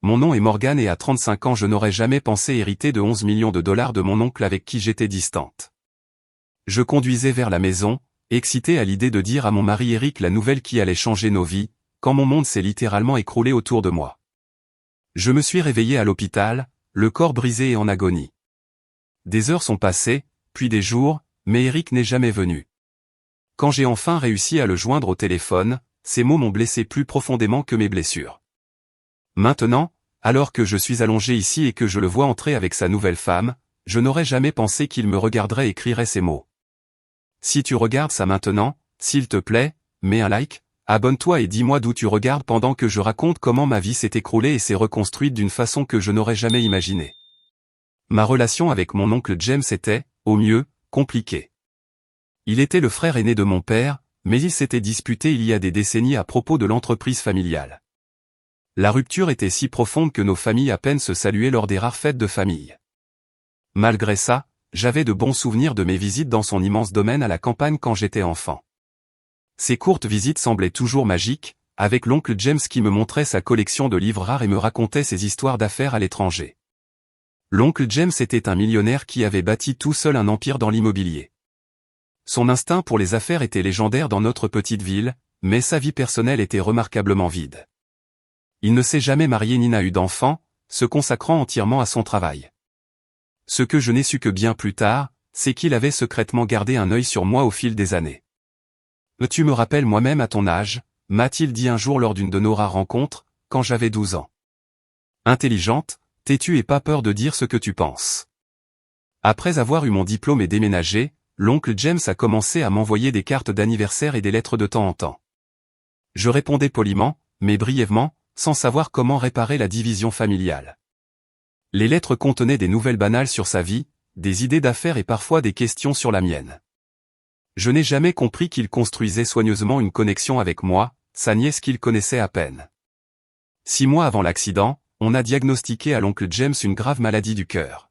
Mon nom est Morgan et à 35 ans je n'aurais jamais pensé hériter de 11 millions de dollars de mon oncle avec qui j'étais distante. Je conduisais vers la maison, excité à l'idée de dire à mon mari Eric la nouvelle qui allait changer nos vies, quand mon monde s'est littéralement écroulé autour de moi. Je me suis réveillé à l'hôpital, le corps brisé et en agonie. Des heures sont passées, puis des jours, mais Eric n'est jamais venu. Quand j'ai enfin réussi à le joindre au téléphone, ces mots m'ont blessé plus profondément que mes blessures. Maintenant, alors que je suis allongé ici et que je le vois entrer avec sa nouvelle femme, je n'aurais jamais pensé qu'il me regarderait et écrirait ces mots. Si tu regardes ça maintenant, s'il te plaît, mets un like, abonne-toi et dis-moi d'où tu regardes pendant que je raconte comment ma vie s'est écroulée et s'est reconstruite d'une façon que je n'aurais jamais imaginée. Ma relation avec mon oncle James était, au mieux, compliquée. Il était le frère aîné de mon père, mais il s'était disputé il y a des décennies à propos de l'entreprise familiale. La rupture était si profonde que nos familles à peine se saluaient lors des rares fêtes de famille. Malgré ça, j'avais de bons souvenirs de mes visites dans son immense domaine à la campagne quand j'étais enfant. Ces courtes visites semblaient toujours magiques, avec l'oncle James qui me montrait sa collection de livres rares et me racontait ses histoires d'affaires à l'étranger. L'oncle James était un millionnaire qui avait bâti tout seul un empire dans l'immobilier. Son instinct pour les affaires était légendaire dans notre petite ville, mais sa vie personnelle était remarquablement vide. Il ne s'est jamais marié ni n'a eu d'enfant, se consacrant entièrement à son travail. Ce que je n'ai su que bien plus tard, c'est qu'il avait secrètement gardé un œil sur moi au fil des années. « Tu me rappelles moi-même à ton âge », m'a-t-il dit un jour lors d'une de nos rares rencontres, quand j'avais 12 ans. Intelligente, têtue et pas peur de dire ce que tu penses. Après avoir eu mon diplôme et déménagé, l'oncle James a commencé à m'envoyer des cartes d'anniversaire et des lettres de temps en temps. Je répondais poliment, mais brièvement, sans savoir comment réparer la division familiale. Les lettres contenaient des nouvelles banales sur sa vie, des idées d'affaires et parfois des questions sur la mienne. Je n'ai jamais compris qu'il construisait soigneusement une connexion avec moi, sa nièce qu'il connaissait à peine. 6 mois avant l'accident, on a diagnostiqué à l'oncle James une grave maladie du cœur.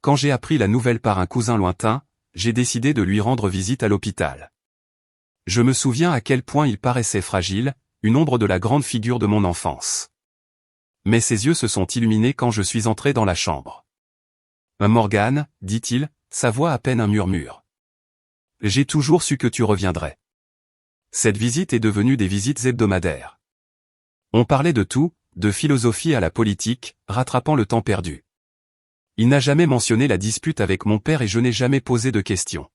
Quand j'ai appris la nouvelle par un cousin lointain, j'ai décidé de lui rendre visite à l'hôpital. Je me souviens à quel point il paraissait fragile, une ombre de la grande figure de mon enfance. Mais ses yeux se sont illuminés quand je suis entré dans la chambre. « Morgan, dit-il, sa voix à peine un murmure. J'ai toujours su que tu reviendrais. » Cette visite est devenue des visites hebdomadaires. On parlait de tout, de philosophie à la politique, rattrapant le temps perdu. Il n'a jamais mentionné la dispute avec mon père et je n'ai jamais posé de questions.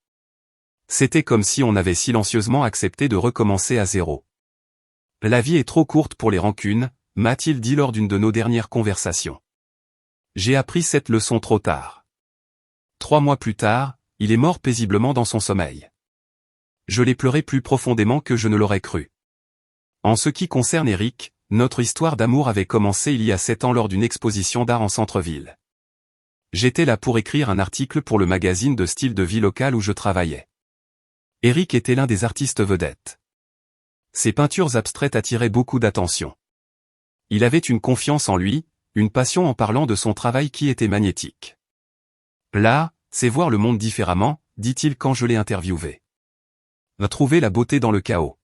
C'était comme si on avait silencieusement accepté de recommencer à zéro. La vie est trop courte pour les rancunes, m'a-t-il dit lors d'une de nos dernières conversations. J'ai appris cette leçon trop tard. 3 mois plus tard, il est mort paisiblement dans son sommeil. Je l'ai pleuré plus profondément que je ne l'aurais cru. En ce qui concerne Eric, notre histoire d'amour avait commencé il y a 7 ans lors d'une exposition d'art en centre-ville. J'étais là pour écrire un article pour le magazine de style de vie local où je travaillais. Eric était l'un des artistes vedettes. Ses peintures abstraites attiraient beaucoup d'attention. Il avait une confiance en lui, une passion en parlant de son travail qui était magnétique. Là, c'est voir le monde différemment, dit-il quand je l'ai interviewé. Trouver la beauté dans le chaos.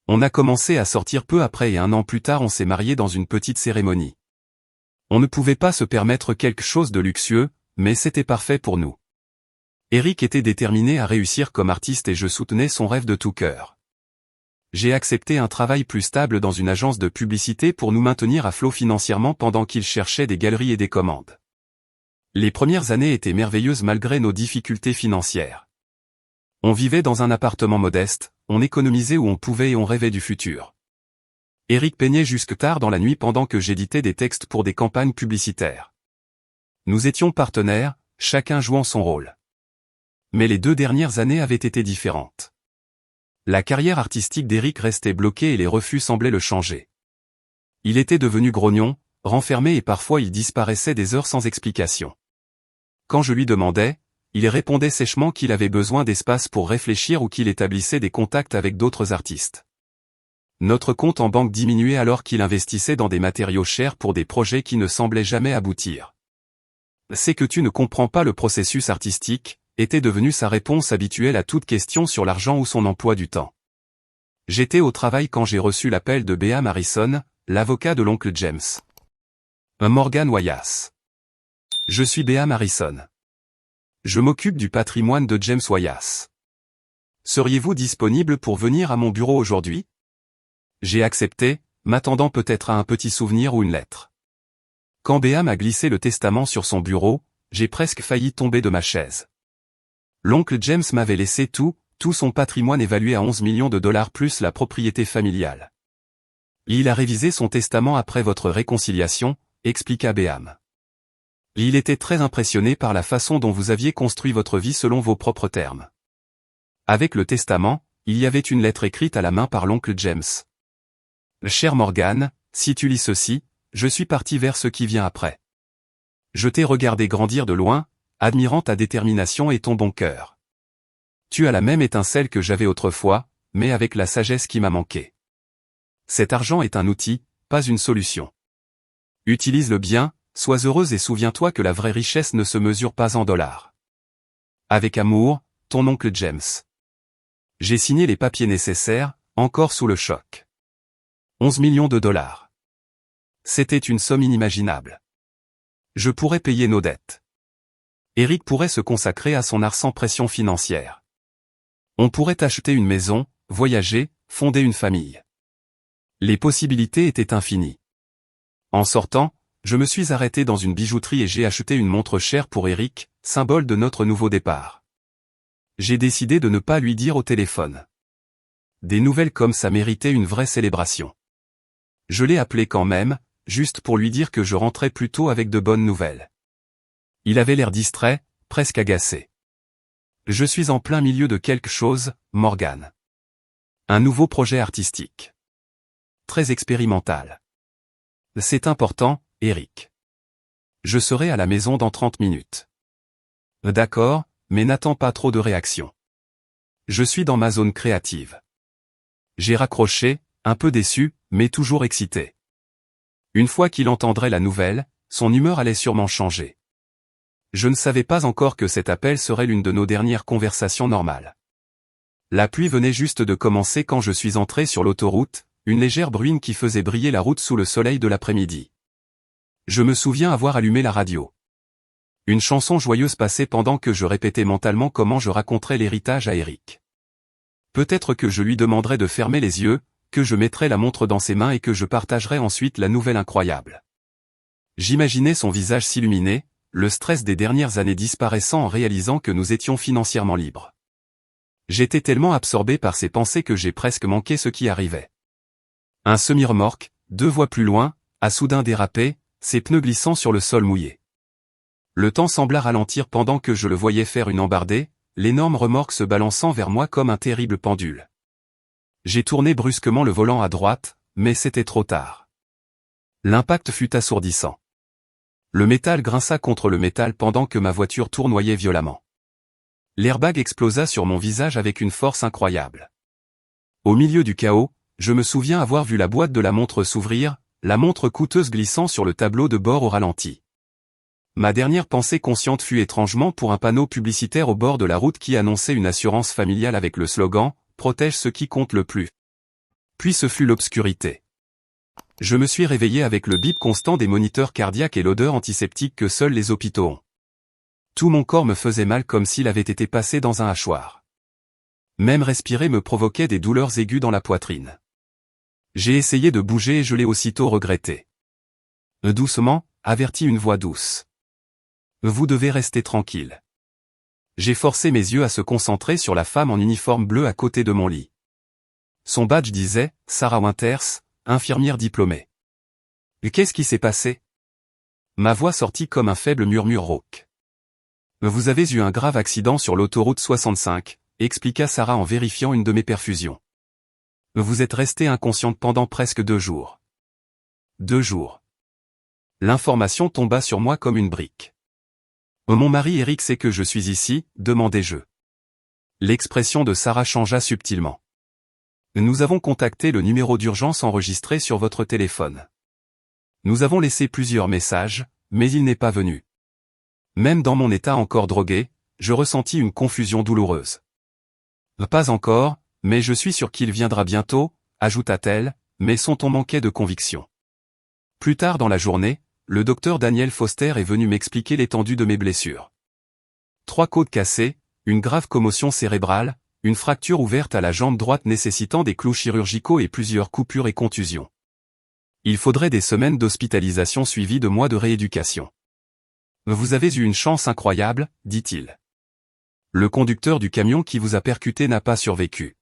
On a commencé à sortir peu après et 1 an plus tard on s'est marié dans une petite cérémonie. On ne pouvait pas se permettre quelque chose de luxueux, mais c'était parfait pour nous. Eric était déterminé à réussir comme artiste et je soutenais son rêve de tout cœur. J'ai accepté un travail plus stable dans une agence de publicité pour nous maintenir à flot financièrement pendant qu'il cherchait des galeries et des commandes. Les premières années étaient merveilleuses malgré nos difficultés financières. On vivait dans un appartement modeste, on économisait où on pouvait et on rêvait du futur. Eric peignait jusque tard dans la nuit pendant que j'éditais des textes pour des campagnes publicitaires. Nous étions partenaires, chacun jouant son rôle. Mais les 2 dernières années avaient été différentes. La carrière artistique d'Eric restait bloquée et les refus semblaient le changer. Il était devenu grognon, renfermé et parfois il disparaissait des heures sans explication. Quand je lui demandais, il répondait sèchement qu'il avait besoin d'espace pour réfléchir ou qu'il établissait des contacts avec d'autres artistes. Notre compte en banque diminuait alors qu'il investissait dans des matériaux chers pour des projets qui ne semblaient jamais aboutir. « C'est que tu ne comprends pas le processus artistique », était devenue sa réponse habituelle à toute question sur l'argent ou son emploi du temps. J'étais au travail quand j'ai reçu l'appel de Bea Marison, l'avocat de l'oncle James. Morgan Wyass. Je suis Béam Harrison. Je m'occupe du patrimoine de James Wyass. Seriez-vous disponible pour venir à mon bureau aujourd'hui? J'ai accepté, m'attendant peut-être à un petit souvenir ou une lettre. Quand Béam a glissé le testament sur son bureau, j'ai presque failli tomber de ma chaise. L'oncle James m'avait laissé tout son patrimoine évalué à 11 millions de dollars plus la propriété familiale. Il a révisé son testament après votre réconciliation, expliqua Béam. Il était très impressionné par la façon dont vous aviez construit votre vie selon vos propres termes. Avec le testament, il y avait une lettre écrite à la main par l'oncle James. Cher Morgan, si tu lis ceci, je suis parti vers ce qui vient après. Je t'ai regardé grandir de loin, admirant ta détermination et ton bon cœur. Tu as la même étincelle que j'avais autrefois, mais avec la sagesse qui m'a manqué. Cet argent est un outil, pas une solution. Utilise-le bien, sois heureuse et souviens-toi que la vraie richesse ne se mesure pas en dollars. Avec amour, ton oncle James. J'ai signé les papiers nécessaires, encore sous le choc. 11 millions de dollars. C'était une somme inimaginable. Je pourrais payer nos dettes. Eric pourrait se consacrer à son art sans pression financière. On pourrait acheter une maison, voyager, fonder une famille. Les possibilités étaient infinies. En sortant, je me suis arrêté dans une bijouterie et j'ai acheté une montre chère pour Eric, symbole de notre nouveau départ. J'ai décidé de ne pas lui dire au téléphone. Des nouvelles comme ça méritaient une vraie célébration. Je l'ai appelé quand même, juste pour lui dire que je rentrais plus tôt avec de bonnes nouvelles. Il avait l'air distrait, presque agacé. Je suis en plein milieu de quelque chose, Morgan. Un nouveau projet artistique. Très expérimental. C'est important, Eric. Je serai à la maison dans 30 minutes. D'accord, mais n'attends pas trop de réactions. Je suis dans ma zone créative. J'ai raccroché, un peu déçu, mais toujours excité. Une fois qu'il entendrait la nouvelle, son humeur allait sûrement changer. Je ne savais pas encore que cet appel serait l'une de nos dernières conversations normales. La pluie venait juste de commencer quand je suis entré sur l'autoroute, une légère bruine qui faisait briller la route sous le soleil de l'après-midi. Je me souviens avoir allumé la radio. Une chanson joyeuse passait pendant que je répétais mentalement comment je raconterais l'héritage à Eric. Peut-être que je lui demanderais de fermer les yeux, que je mettrais la montre dans ses mains et que je partagerais ensuite la nouvelle incroyable. J'imaginais son visage s'illuminer, le stress des dernières années disparaissant en réalisant que nous étions financièrement libres. J'étais tellement absorbé par ces pensées que j'ai presque manqué ce qui arrivait. Un semi-remorque, 2 voies plus loin, a soudain dérapé, ses pneus glissant sur le sol mouillé. Le temps sembla ralentir pendant que je le voyais faire une embardée, l'énorme remorque se balançant vers moi comme un terrible pendule. J'ai tourné brusquement le volant à droite, mais c'était trop tard. L'impact fut assourdissant. Le métal grinça contre le métal pendant que ma voiture tournoyait violemment. L'airbag explosa sur mon visage avec une force incroyable. Au milieu du chaos, je me souviens avoir vu la boîte de la montre s'ouvrir, la montre coûteuse glissant sur le tableau de bord au ralenti. Ma dernière pensée consciente fut étrangement pour un panneau publicitaire au bord de la route qui annonçait une assurance familiale avec le slogan « Protège ce qui compte le plus ». Puis ce fut l'obscurité. Je me suis réveillé avec le bip constant des moniteurs cardiaques et l'odeur antiseptique que seuls les hôpitaux ont. Tout mon corps me faisait mal comme s'il avait été passé dans un hachoir. Même respirer me provoquait des douleurs aiguës dans la poitrine. J'ai essayé de bouger et je l'ai aussitôt regretté. Doucement, avertit une voix douce. Vous devez rester tranquille. J'ai forcé mes yeux à se concentrer sur la femme en uniforme bleu à côté de mon lit. Son badge disait « Sarah Winters, infirmière diplômée ». Qu'est-ce qui s'est passé? Ma voix sortit comme un faible murmure rauque. Vous avez eu un grave accident sur l'autoroute 65, expliqua Sarah en vérifiant une de mes perfusions. Vous êtes restée inconsciente pendant presque 2 jours. 2 jours. L'information tomba sur moi comme une brique. Mon mari Eric sait que je suis ici, demandai-je. L'expression de Sarah changea subtilement. Nous avons contacté le numéro d'urgence enregistré sur votre téléphone. Nous avons laissé plusieurs messages, mais il n'est pas venu. Même dans mon état encore drogué, je ressentis une confusion douloureuse. Pas encore, mais je suis sûr qu'il viendra bientôt, ajouta-t-elle, mais son ton manquait de conviction. Plus tard dans la journée, le docteur Daniel Foster est venu m'expliquer l'étendue de mes blessures. 3 côtes cassées, une grave commotion cérébrale, une fracture ouverte à la jambe droite nécessitant des clous chirurgicaux et plusieurs coupures et contusions. Il faudrait des semaines d'hospitalisation suivies de mois de rééducation. Vous avez eu une chance incroyable, dit-il. Le conducteur du camion qui vous a percuté n'a pas survécu.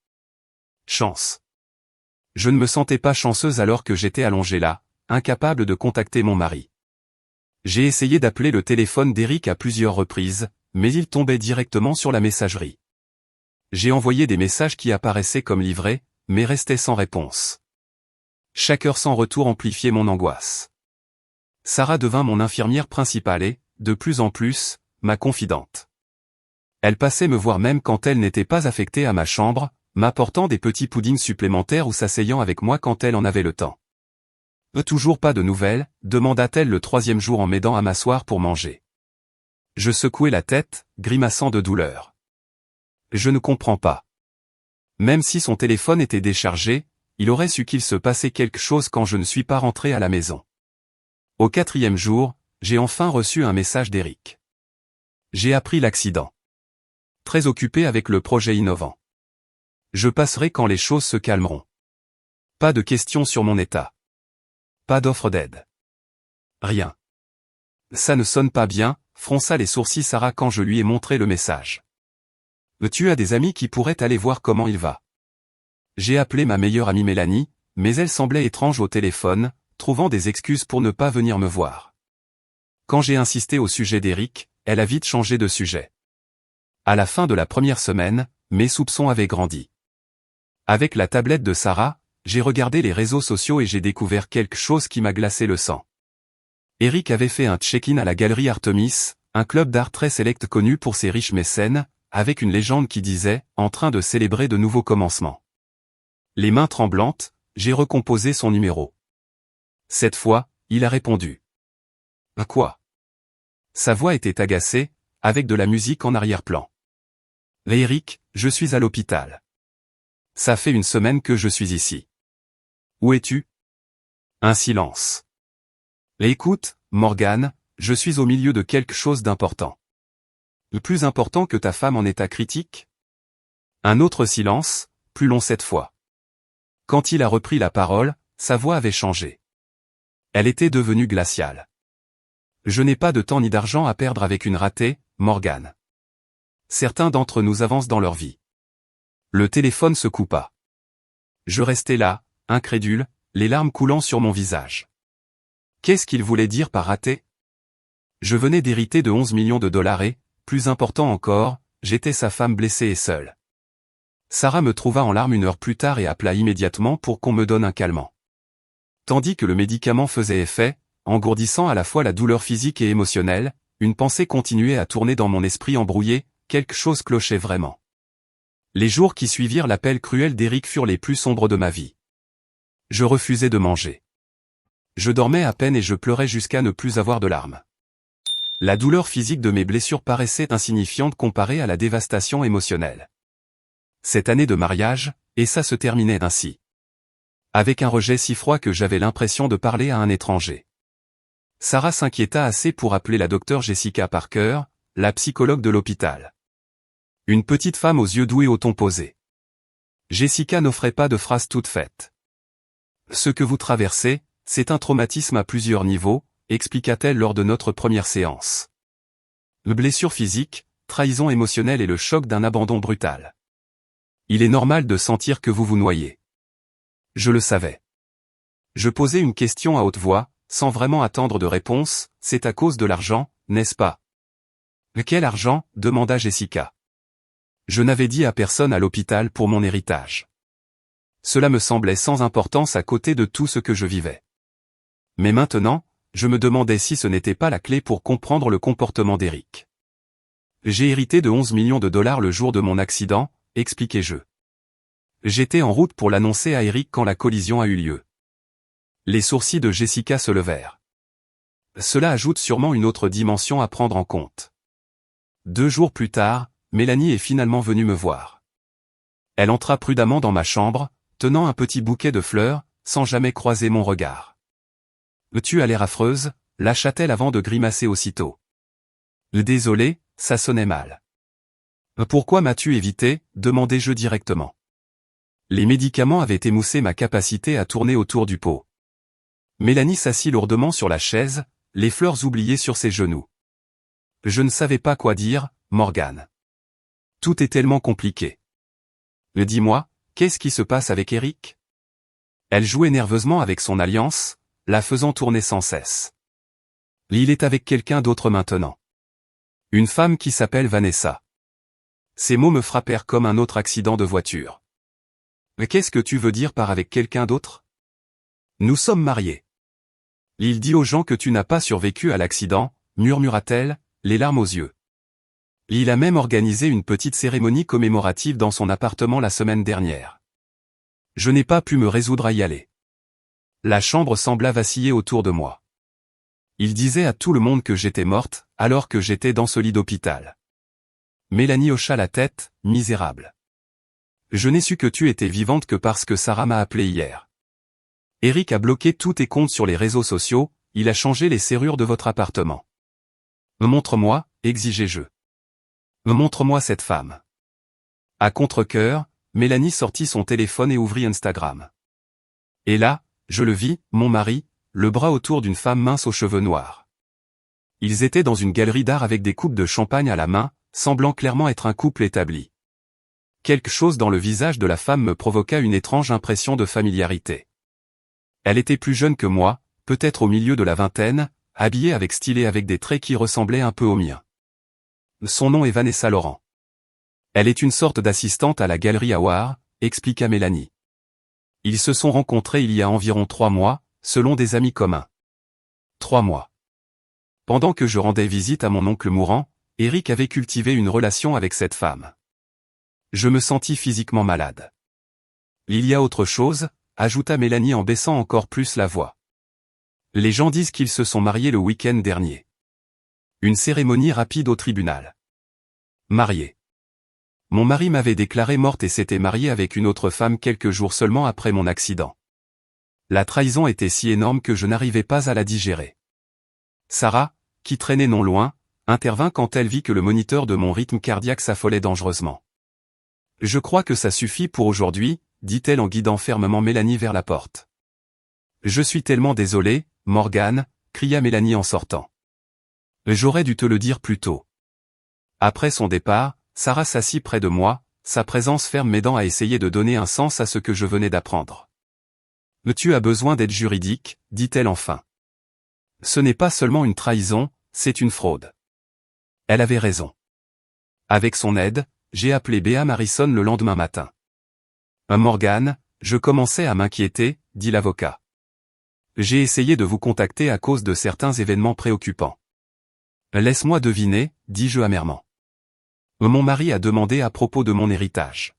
Chance. Je ne me sentais pas chanceuse alors que j'étais allongée là, incapable de contacter mon mari. J'ai essayé d'appeler le téléphone d'Eric à plusieurs reprises, mais il tombait directement sur la messagerie. J'ai envoyé des messages qui apparaissaient comme livrés, mais restaient sans réponse. Chaque heure sans retour amplifiait mon angoisse. Sarah devint mon infirmière principale et, de plus en plus, ma confidente. Elle passait me voir même quand elle n'était pas affectée à ma chambre, m'apportant des petits puddings supplémentaires ou s'asseyant avec moi quand elle en avait le temps. Toujours pas de nouvelles, demanda-t-elle le 3e jour en m'aidant à m'asseoir pour manger. Je secouai la tête, grimaçant de douleur. Je ne comprends pas. Même si son téléphone était déchargé, il aurait su qu'il se passait quelque chose quand je ne suis pas rentré à la maison. Au 4e jour, j'ai enfin reçu un message d'Eric. J'ai appris l'accident. Très occupé avec le projet innovant. Je passerai quand les choses se calmeront. Pas de questions sur mon état. Pas d'offre d'aide. Rien. Ça ne sonne pas bien, fronça les sourcils Sarah quand je lui ai montré le message. Tu as des amis qui pourraient aller voir comment il va. J'ai appelé ma meilleure amie Mélanie, mais elle semblait étrange au téléphone, trouvant des excuses pour ne pas venir me voir. Quand j'ai insisté au sujet d'Eric, elle a vite changé de sujet. À la fin de la première semaine, mes soupçons avaient grandi. Avec la tablette de Sarah, j'ai regardé les réseaux sociaux et j'ai découvert quelque chose qui m'a glacé le sang. Eric avait fait un check-in à la galerie Artemis, un club d'art très sélect connu pour ses riches mécènes, avec une légende qui disait « en train de célébrer de nouveaux commencements ». Les mains tremblantes, j'ai recomposé son numéro. Cette fois, il a répondu. « Quoi ?» Sa voix était agacée, avec de la musique en arrière-plan. « Eric, je suis à l'hôpital. Ça fait une semaine que je suis ici. Où es-tu » Un silence. « Écoute, Morgane, je suis au milieu de quelque chose d'important. » Plus important que ta femme en état critique ? Un autre silence, plus long cette fois. Quand il a repris la parole, sa voix avait changé. Elle était devenue glaciale. Je n'ai pas de temps ni d'argent à perdre avec une ratée, Morgane. Certains d'entre nous avancent dans leur vie. Le téléphone se coupa. Je restais là, incrédule, les larmes coulant sur mon visage. Qu'est-ce qu'il voulait dire par raté ? Je venais d'hériter de 11 millions de dollars et, plus important encore, j'étais sa femme blessée et seule. Sarah me trouva en larmes 1 heure plus tard et appela immédiatement pour qu'on me donne un calmant. Tandis que le médicament faisait effet, engourdissant à la fois la douleur physique et émotionnelle, une pensée continuait à tourner dans mon esprit embrouillé, quelque chose clochait vraiment. Les jours qui suivirent l'appel cruel d'Eric furent les plus sombres de ma vie. Je refusais de manger. Je dormais à peine et je pleurais jusqu'à ne plus avoir de larmes. La douleur physique de mes blessures paraissait insignifiante comparée à la dévastation émotionnelle. Cette année de mariage, et ça se terminait ainsi. Avec un rejet si froid que j'avais l'impression de parler à un étranger. Sarah s'inquiéta assez pour appeler la docteure Jessica Parker, la psychologue de l'hôpital. Une petite femme aux yeux doux et au ton posé. Jessica n'offrait pas de phrases toutes faites. Ce que vous traversez, c'est un traumatisme à plusieurs niveaux, expliqua-t-elle lors de notre première séance. Blessure physique, trahison émotionnelle et le choc d'un abandon brutal. Il est normal de sentir que vous vous noyez. Je le savais. Je posais une question à haute voix, sans vraiment attendre de réponse, c'est à cause de l'argent, n'est-ce pas ? Quel argent ? Demanda Jessica. Je n'avais dit à personne à l'hôpital pour mon héritage. Cela me semblait sans importance à côté de tout ce que je vivais. Mais maintenant, je me demandais si ce n'était pas la clé pour comprendre le comportement d'Eric. J'ai hérité de 11 millions de dollars le jour de mon accident, expliquai-je. J'étais en route pour l'annoncer à Eric quand la collision a eu lieu. Les sourcils de Jessica se levèrent. Cela ajoute sûrement une autre dimension à prendre en compte. 2 jours plus tard, Mélanie est finalement venue me voir. Elle entra prudemment dans ma chambre, tenant un petit bouquet de fleurs, sans jamais croiser mon regard. Tu as l'air affreuse, lâcha-t-elle avant de grimacer aussitôt. Désolé, ça sonnait mal. Pourquoi m'as-tu évité, demandai-je directement. Les médicaments avaient émoussé ma capacité à tourner autour du pot. Mélanie s'assit lourdement sur la chaise, les fleurs oubliées sur ses genoux. Je ne savais pas quoi dire, Morgane. Tout est tellement compliqué. Dis-moi, qu'est-ce qui se passe avec Eric? Elle jouait nerveusement avec son alliance, la faisant tourner sans cesse. Il est avec quelqu'un d'autre maintenant. Une femme qui s'appelle Vanessa. Ces mots me frappèrent comme un autre accident de voiture. Mais qu'est-ce que tu veux dire par avec quelqu'un d'autre? Nous sommes mariés. Il dit aux gens que tu n'as pas survécu à l'accident, murmura-t-elle, les larmes aux yeux. Il a même organisé une petite cérémonie commémorative dans son appartement la semaine dernière. Je n'ai pas pu me résoudre à y aller. La chambre sembla vaciller autour de moi. Il disait à tout le monde que j'étais morte, alors que j'étais dans ce lit d'hôpital. Mélanie hocha la tête, misérable. Je n'ai su que tu étais vivante que parce que Sarah m'a appelé hier. Eric a bloqué tous tes comptes sur les réseaux sociaux, il a changé les serrures de votre appartement. Montre-moi, exigeai-je. Montre-moi cette femme. À contre-cœur, Mélanie sortit son téléphone et ouvrit Instagram. Et là, je le vis, mon mari, le bras autour d'une femme mince aux cheveux noirs. Ils étaient dans une galerie d'art avec des coupes de champagne à la main, semblant clairement être un couple établi. Quelque chose dans le visage de la femme me provoqua une étrange impression de familiarité. Elle était plus jeune que moi, peut-être au milieu de la vingtaine, habillée avec style et avec des traits qui ressemblaient un peu aux miens. Son nom est Vanessa Laurent. Elle est une sorte d'assistante à la galerie Howard, expliqua Mélanie. Ils se sont rencontrés il y a environ 3 mois, selon des amis communs. 3 mois. Pendant que je rendais visite à mon oncle mourant, Eric avait cultivé une relation avec cette femme. Je me sentis physiquement malade. Il y a autre chose, ajouta Mélanie en baissant encore plus la voix. Les gens disent qu'ils se sont mariés le week-end dernier. Une cérémonie rapide au tribunal. Mariés. Mon mari m'avait déclarée morte et s'était marié avec une autre femme quelques jours seulement après mon accident. La trahison était si énorme que je n'arrivais pas à la digérer. Sarah, qui traînait non loin, intervint quand elle vit que le moniteur de mon rythme cardiaque s'affolait dangereusement. Je crois que ça suffit pour aujourd'hui, dit-elle en guidant fermement Mélanie vers la porte. Je suis tellement désolée, Morgane, cria Mélanie en sortant. J'aurais dû te le dire plus tôt. Après son départ, Sarah s'assit près de moi, sa présence ferme m'aidant à essayer de donner un sens à ce que je venais d'apprendre. Tu as besoin d'aide juridique, dit-elle enfin. Ce n'est pas seulement une trahison, c'est une fraude. Elle avait raison. Avec son aide, j'ai appelé Béa Marison le lendemain matin. Morgane, je commençais à m'inquiéter, dit l'avocat. J'ai essayé de vous contacter à cause de certains événements préoccupants. Laisse-moi deviner, dis-je amèrement. Mon mari a demandé à propos de mon héritage.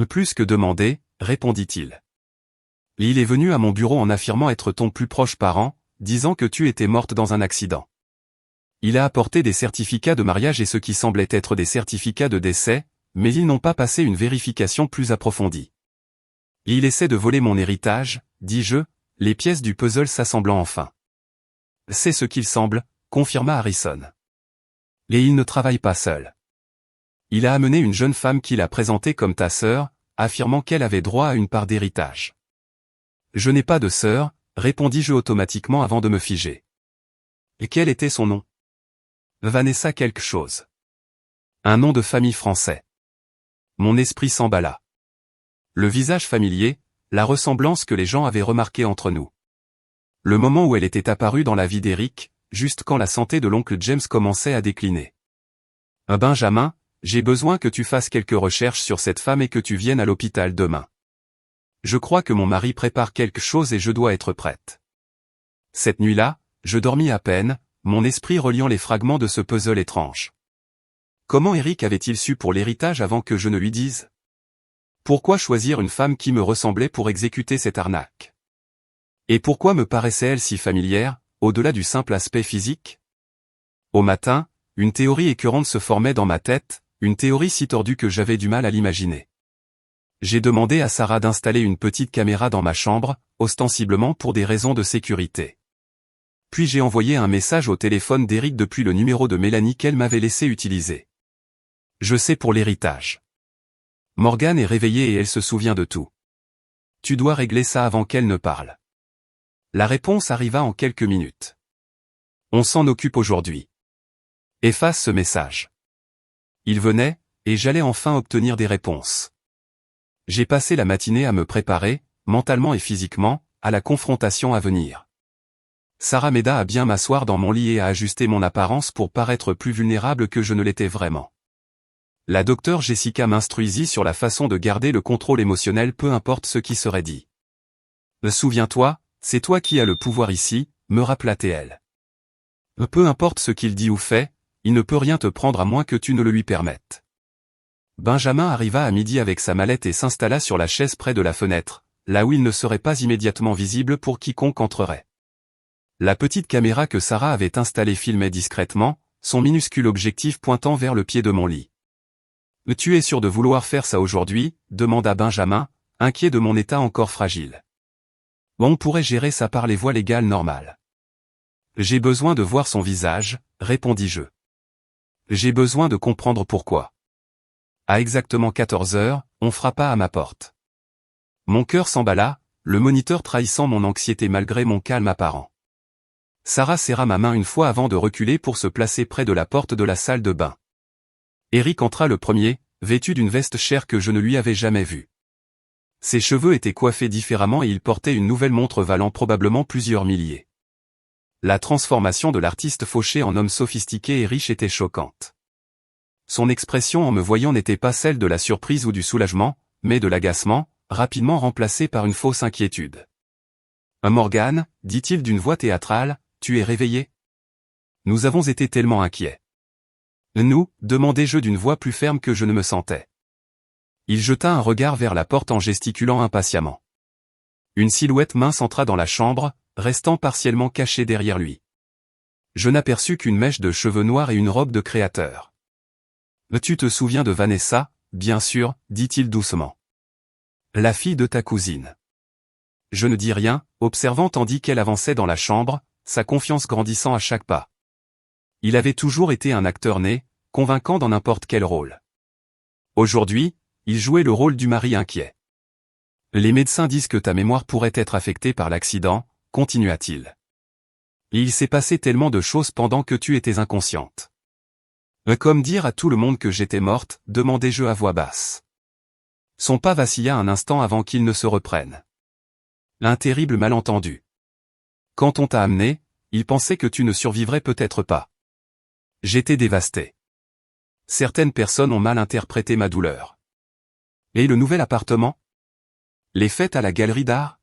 Plus que demandé, répondit-il. Il est venu à mon bureau en affirmant être ton plus proche parent, disant que tu étais morte dans un accident. Il a apporté des certificats de mariage et ce qui semblait être des certificats de décès, mais ils n'ont pas passé une vérification plus approfondie. Il essaie de voler mon héritage, dis-je, les pièces du puzzle s'assemblant enfin. C'est ce qu'il semble, confirma Harrison. Et il ne travaille pas seul. Il a amené une jeune femme qu'il a présentée comme ta sœur, affirmant qu'elle avait droit à une part d'héritage. Je n'ai pas de sœur, répondis-je automatiquement avant de me figer. Et quel était son nom? Vanessa quelque chose. Un nom de famille français. Mon esprit s'emballa. Le visage familier, la ressemblance que les gens avaient remarquée entre nous. Le moment où elle était apparue dans la vie d'Eric, juste quand la santé de l'oncle James commençait à décliner. Benjamin, j'ai besoin que tu fasses quelques recherches sur cette femme et que tu viennes à l'hôpital demain. Je crois que mon mari prépare quelque chose et je dois être prête. Cette nuit-là, je dormis à peine, mon esprit reliant les fragments de ce puzzle étrange. Comment Eric avait-il su pour l'héritage avant que je ne lui dise? Pourquoi choisir une femme qui me ressemblait pour exécuter cette arnaque? Et pourquoi me paraissait-elle si familière, au-delà du simple aspect physique? Au matin, une théorie écœurante se formait dans ma tête, une théorie si tordue que j'avais du mal à l'imaginer. J'ai demandé à Sarah d'installer une petite caméra dans ma chambre, ostensiblement pour des raisons de sécurité. Puis j'ai envoyé un message au téléphone d'Eric depuis le numéro de Mélanie qu'elle m'avait laissé utiliser. Je sais pour l'héritage. Morgane est réveillée et elle se souvient de tout. Tu dois régler ça avant qu'elle ne parle. La réponse arriva en quelques minutes. On s'en occupe aujourd'hui. Efface ce message. Il venait, et j'allais enfin obtenir des réponses. J'ai passé la matinée à me préparer, mentalement et physiquement, à la confrontation à venir. Sarah m'aida à bien m'asseoir dans mon lit et à ajuster mon apparence pour paraître plus vulnérable que je ne l'étais vraiment. La docteure Jessica m'instruisit sur la façon de garder le contrôle émotionnel peu importe ce qui serait dit. Souviens-toi, c'est toi qui as le pouvoir ici, me rappela-t-elle. Peu importe ce qu'il dit ou fait, il ne peut rien te prendre à moins que tu ne le lui permettes. Benjamin arriva à midi avec sa mallette et s'installa sur la chaise près de la fenêtre, là où il ne serait pas immédiatement visible pour quiconque entrerait. La petite caméra que Sarah avait installée filmait discrètement, son minuscule objectif pointant vers le pied de mon lit. « Tu es sûr de vouloir faire ça aujourd'hui ?» demanda Benjamin, inquiet de mon état encore fragile. « On pourrait gérer ça par les voies légales normales. »« J'ai besoin de voir son visage, » répondis-je. « J'ai besoin de comprendre pourquoi. » À exactement 14 heures, on frappa à ma porte. Mon cœur s'emballa, le moniteur trahissant mon anxiété malgré mon calme apparent. Sarah serra ma main une fois avant de reculer pour se placer près de la porte de la salle de bain. Eric entra le premier, vêtu d'une veste chère que je ne lui avais jamais vue. Ses cheveux étaient coiffés différemment et il portait une nouvelle montre valant probablement plusieurs milliers. La transformation de l'artiste fauché en homme sophistiqué et riche était choquante. Son expression en me voyant n'était pas celle de la surprise ou du soulagement, mais de l'agacement, rapidement remplacée par une fausse inquiétude. « Morgane, dit-il d'une voix théâtrale, tu es réveillée ? Nous avons été tellement inquiets. » « Nous » demandai-je d'une voix plus ferme que je ne me sentais. Il jeta un regard vers la porte en gesticulant impatiemment. Une silhouette mince entra dans la chambre, restant partiellement cachée derrière lui. Je n'aperçus qu'une mèche de cheveux noirs et une robe de créateur. « Tu te souviens de Vanessa, bien sûr, dit-il doucement. La fille de ta cousine. » Je ne dis rien, observant tandis qu'elle avançait dans la chambre, sa confiance grandissant à chaque pas. Il avait toujours été un acteur né, convaincant dans n'importe quel rôle. Aujourd'hui, il jouait le rôle du mari inquiet. « Les médecins disent que ta mémoire pourrait être affectée par l'accident, » continua-t-il. « Et il s'est passé tellement de choses pendant que tu étais inconsciente. » « Comme dire à tout le monde que j'étais morte, demandai-je à voix basse. Son pas vacilla un instant avant qu'il ne se reprenne. Un terrible malentendu. Quand on t'a amené, il pensait que tu ne survivrais peut-être pas. J'étais dévasté. Certaines personnes ont mal interprété ma douleur. Et le nouvel appartement? Les fêtes à la galerie d'art?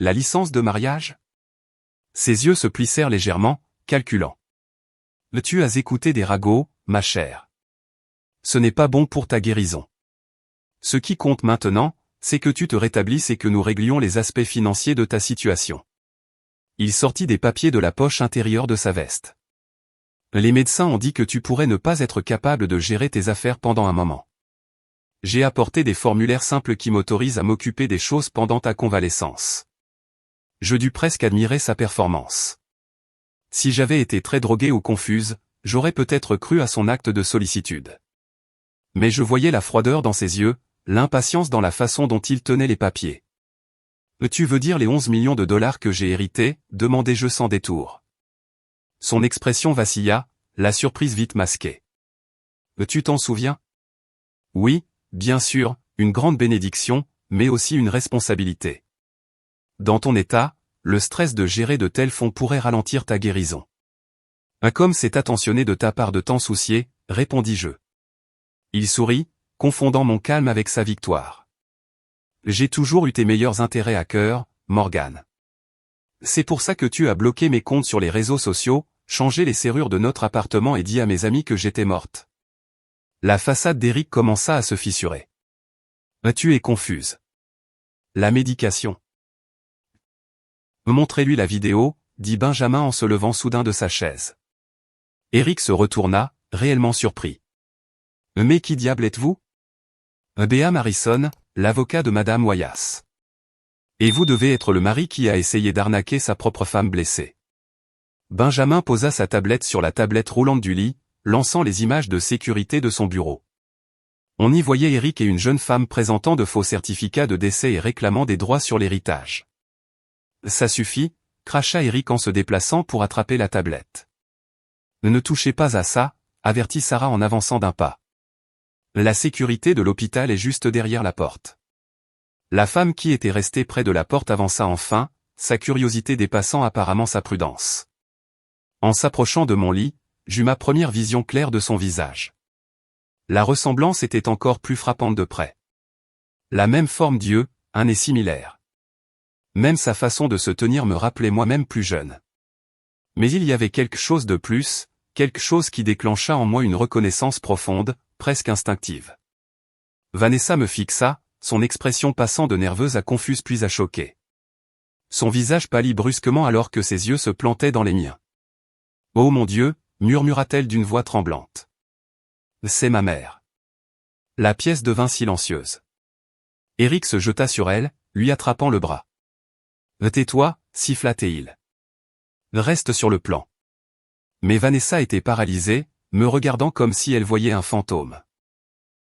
La licence de mariage? Ses yeux se plissèrent légèrement, calculant. Tu as écouté des ragots, ma chère. Ce n'est pas bon pour ta guérison. Ce qui compte maintenant, c'est que tu te rétablisses et que nous réglions les aspects financiers de ta situation. Il sortit des papiers de la poche intérieure de sa veste. Les médecins ont dit que tu pourrais ne pas être capable de gérer tes affaires pendant un moment. J'ai apporté des formulaires simples qui m'autorisent à m'occuper des choses pendant ta convalescence. Je dus presque admirer sa performance. Si j'avais été très droguée ou confuse, j'aurais peut-être cru à son acte de sollicitude. Mais je voyais la froideur dans ses yeux, l'impatience dans la façon dont il tenait les papiers. « Tu veux dire les 11 millions de dollars que j'ai hérités ?» demandai-je sans détour. Son expression vacilla, la surprise vite masquée. « Tu t'en souviens ? » Oui, bien sûr, une grande bénédiction, mais aussi une responsabilité. Dans ton état, le stress de gérer de tels fonds pourrait ralentir ta guérison. Comme c'est attentionné de ta part de t'en soucier, répondis-je. Il sourit, confondant mon calme avec sa victoire. J'ai toujours eu tes meilleurs intérêts à cœur, Morgane. C'est pour ça que tu as bloqué mes comptes sur les réseaux sociaux, changé les serrures de notre appartement et dit à mes amis que j'étais morte. La façade d'Eric commença à se fissurer. Tu es confuse. La médication. Montrez-lui la vidéo, dit Benjamin en se levant soudain de sa chaise. Eric se retourna, réellement surpris. Mais qui diable êtes-vous? Béa Marison, l'avocat de Madame Wyas. Et vous devez être le mari qui a essayé d'arnaquer sa propre femme blessée. Benjamin posa sa tablette sur la tablette roulante du lit, lançant les images de sécurité de son bureau. On y voyait Eric et une jeune femme présentant de faux certificats de décès et réclamant des droits sur l'héritage. Ça suffit, cracha Eric en se déplaçant pour attraper la tablette. Ne touchez pas à ça, avertit Sarah en avançant d'un pas. La sécurité de l'hôpital est juste derrière la porte. La femme qui était restée près de la porte avança enfin, sa curiosité dépassant apparemment sa prudence. En s'approchant de mon lit, j'eus ma première vision claire de son visage. La ressemblance était encore plus frappante de près. La même forme d'yeux, un nez similaire. Même sa façon de se tenir me rappelait moi-même plus jeune. Mais il y avait quelque chose de plus, quelque chose qui déclencha en moi une reconnaissance profonde, presque instinctive. Vanessa me fixa, son expression passant de nerveuse à confuse puis à choquée. Son visage pâlit brusquement alors que ses yeux se plantaient dans les miens. « Oh mon Dieu !» murmura-t-elle d'une voix tremblante. « C'est ma mère. » La pièce devint silencieuse. Eric se jeta sur elle, lui attrapant le bras. « Tais-toi » siffla-t-il. « Reste sur le plan. » Mais Vanessa était paralysée, me regardant comme si elle voyait un fantôme.